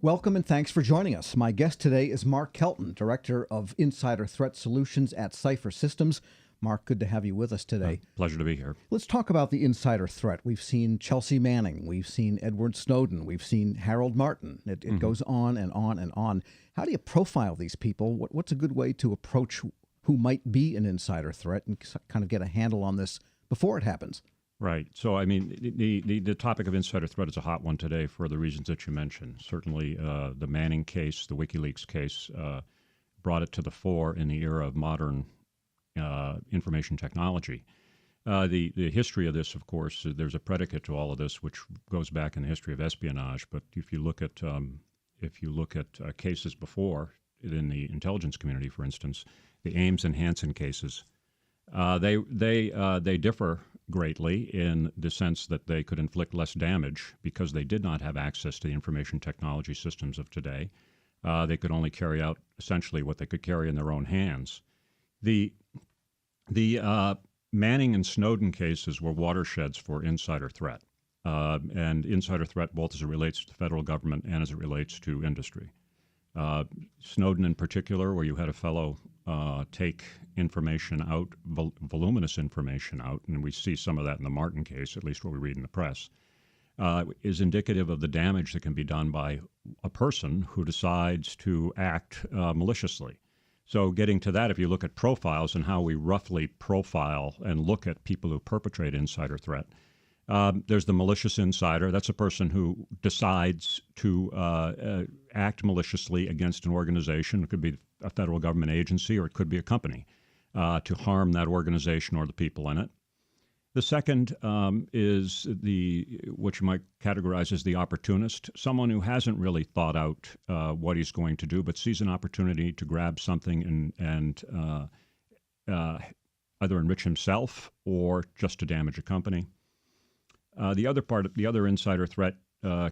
Welcome and thanks for joining us. My guest today is Mark Kelton, Director of Insider Threat Solutions at Cipher Systems. Mark, good to have you with us today. Pleasure to be here. Let's talk about the insider threat. We've seen Chelsea Manning, we've seen Edward Snowden, we've seen Harold Martin. It goes on and on and on. How do you profile these people? What's a good way to approach who might be an insider threat and kind of get a handle on this before it happens? Right. So, I mean, the topic of insider threat is a hot one today for the reasons that you mentioned. Certainly, the Manning case, the WikiLeaks case, brought it to the fore in the era of modern information technology. The history of this, of course, there's a predicate to all of this, which goes back in the history of espionage. But if you look at cases before in the intelligence community, for instance, the Ames and Hansen cases, they differ greatly in the sense that they could inflict less damage because they did not have access to the information technology systems of today. They could only carry out essentially what they could carry in their own hands. The Manning and Snowden cases were watersheds for insider threat, and insider threat both as it relates to the federal government and as it relates to industry. Snowden in particular, where you had a fellow take information out, voluminous information out, and we see some of that in the Martin case, at least what we read in the press, is indicative of the damage that can be done by a person who decides to act maliciously. So getting to that, if you look at profiles and how we roughly profile and look at people who perpetrate insider threat, there's the malicious insider. That's a person who decides to act maliciously against an organization. It could be a federal government agency or it could be a company to harm that organization or the people in it. The second is what you might categorize as the opportunist, someone who hasn't really thought out what he's going to do, but sees an opportunity to grab something and either enrich himself or just to damage a company. The other insider threat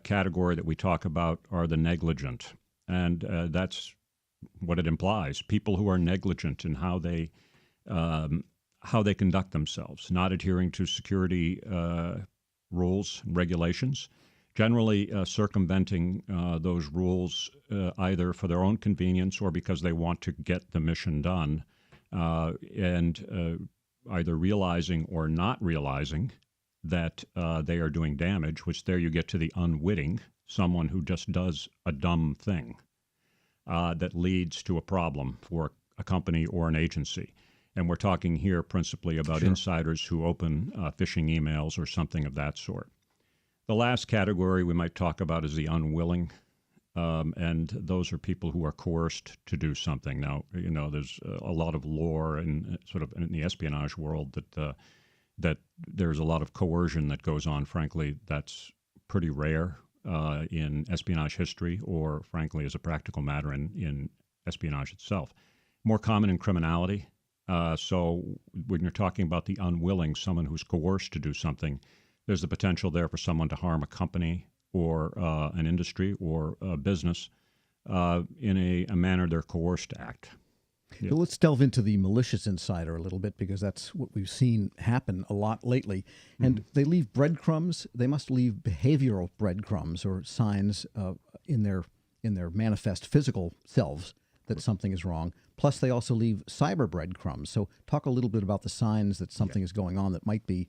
category that we talk about are the negligent, and that's what it implies: people who are negligent in how they conduct themselves, not adhering to security rules and regulations, generally circumventing those rules either for their own convenience or because they want to get the mission done, and either realizing or not realizing that they are doing damage, which there you get to the unwitting, someone who just does a dumb thing that leads to a problem for a company or an agency. And we're talking here principally about insiders who open phishing emails or something of that sort. The last category we might talk about is the unwilling, and those are people who are coerced to do something. Now, there's a lot of lore and sort of in the espionage world that there's a lot of coercion that goes on. Frankly, that's pretty rare in espionage history, or frankly, as a practical matter in espionage itself. More common in criminality. So when you're talking about the unwilling, someone who's coerced to do something, there's the potential there for someone to harm a company or an industry or a business in a manner they're coerced to act. Yeah. Let's delve into the malicious insider a little bit, because that's what we've seen happen a lot lately. And they leave breadcrumbs. They must leave behavioral breadcrumbs or signs in their manifest physical selves that something is wrong. Plus, they also leave cyber breadcrumbs. So talk a little bit about the signs that something is going on that might be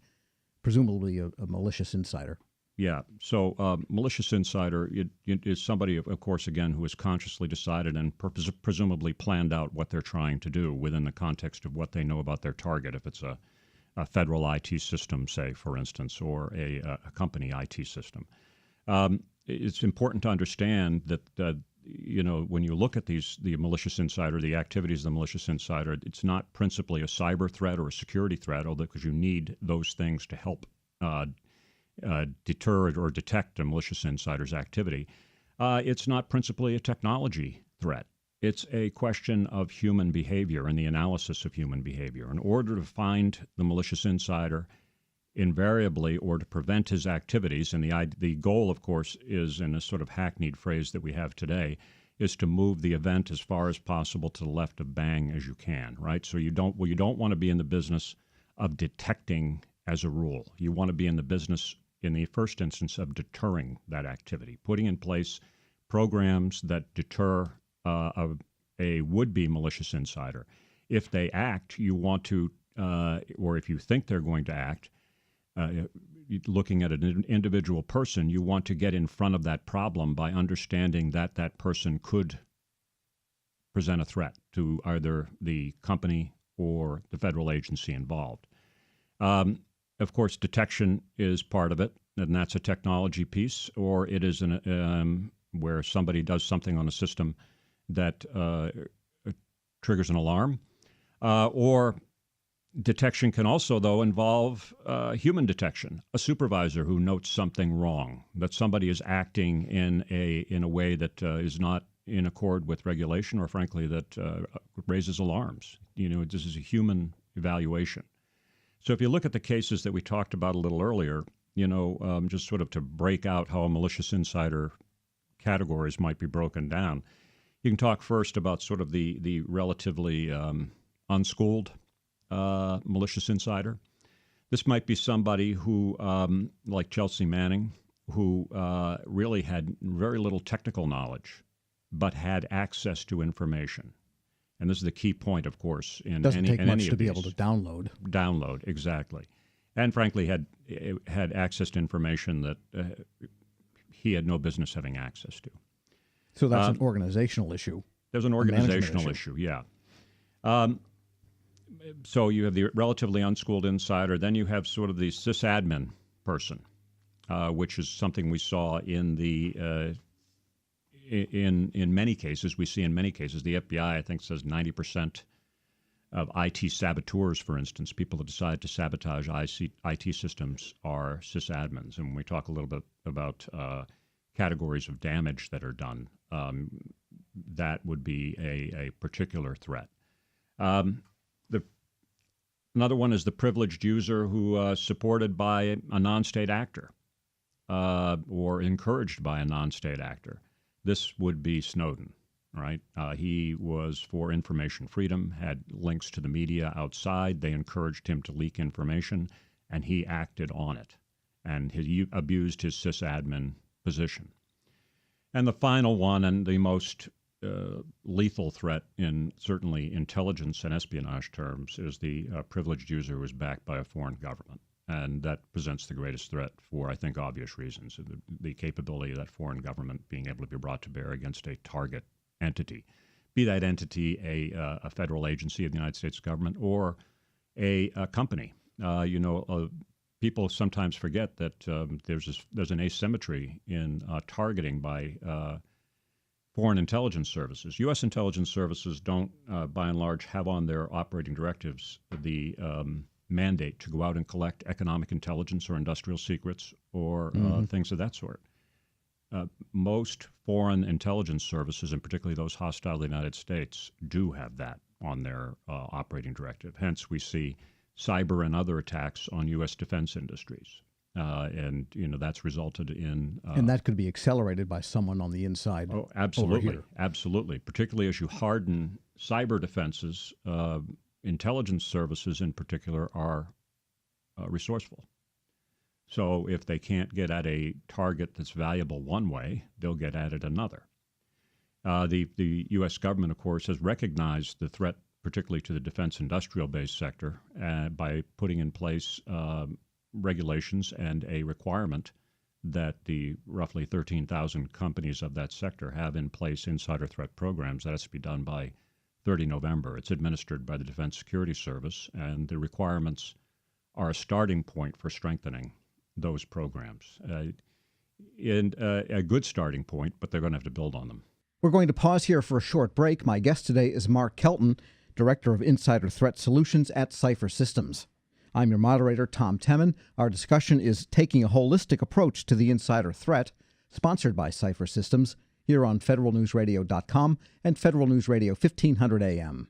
presumably a malicious insider. Yeah. So malicious insider is somebody, of course, again, who has consciously decided and presumably planned out what they're trying to do within the context of what they know about their target. If it's a federal IT system, say, for instance, or a company IT system. It's important to understand that, when you look at the malicious insider, the activities of the malicious insider, it's not principally a cyber threat or a security threat, although because you need those things to help deter or detect a malicious insider's activity. It's not principally a technology threat. It's a question of human behavior and the analysis of human behavior. In order to find the malicious insider, invariably, or to prevent his activities, and the goal, of course, is, in a sort of hackneyed phrase that we have today, is to move the event as far as possible to the left of bang as you can, right? So you don't want to be in the business of detecting as a rule. You want to be in the business, in the first instance, of deterring that activity, putting in place programs that deter a would-be malicious insider. If they act, you want to, or if you think they're going to act, looking at an individual person, you want to get in front of that problem by understanding that that person could present a threat to either the company or the federal agency involved. Of course, detection is part of it, and that's a technology piece, or it is where somebody does something on a system that triggers an alarm. Or detection can also, though, involve human detection, a supervisor who notes something wrong, that somebody is acting in a way that is not in accord with regulation, or frankly, that raises alarms. This is a human evaluation. So if you look at the cases that we talked about a little earlier, just sort of to break out how a malicious insider categories might be broken down, you can talk first about sort of the relatively unschooled malicious insider. This might be somebody who, like Chelsea Manning, who really had very little technical knowledge, but had access to information. And this is the key point, of course, in doesn't take much any to be able to download. Download, exactly. And frankly, had access to information that he had no business having access to. So that's an organizational issue. There's an organizational issue, yeah. So you have the relatively unschooled insider. Then you have sort of the sysadmin person, which is something we saw in the in many cases. We see in many cases. The FBI, I think, says 90% of IT saboteurs, for instance, people that decide to sabotage IT systems, are sysadmins. And when we talk a little bit about categories of damage that are done, that would be a particular threat. Another one is the privileged user who supported by a non-state actor or encouraged by a non-state actor. This would be Snowden, right? He was for information freedom, had links to the media outside. They encouraged him to leak information, and he acted on it. And he abused his sysadmin position. And the final one, and the most lethal threat in certainly intelligence and espionage terms, is the privileged user who is backed by a foreign government. And that presents the greatest threat for, I think, obvious reasons. The capability of that foreign government being able to be brought to bear against a target entity, be that entity a federal agency of the United States government or a company. People sometimes forget that there's an asymmetry in targeting by foreign intelligence services. U.S. intelligence services don't, by and large, have on their operating directives the mandate to go out and collect economic intelligence or industrial secrets or things of that sort. Most foreign intelligence services, and particularly those hostile to the United States, do have that on their operating directive. Hence, we see cyber and other attacks on U.S. defense industries. And that's resulted in and that could be accelerated by someone on the inside. Oh, absolutely, over here. Absolutely. Particularly as you harden cyber defenses, intelligence services in particular are resourceful. So if they can't get at a target that's valuable one way, they'll get at it another. The U.S. government, of course, has recognized the threat, particularly to the defense industrial-based sector, by putting in place regulations and a requirement that the roughly 13,000 companies of that sector have in place insider threat programs. That has to be done by 30 November. It's administered by the Defense Security Service, and the requirements are a starting point for strengthening those programs. And a good starting point, but they're going to have to build on them. We're going to pause here for a short break. My guest today is Mark Kelton, Director of Insider Threat Solutions at Cipher Systems. I'm your moderator, Tom Temin. Our discussion is Taking a Holistic Approach to the Insider Threat, sponsored by Cipher Systems, here on federalnewsradio.com and Federal News Radio 1500 AM.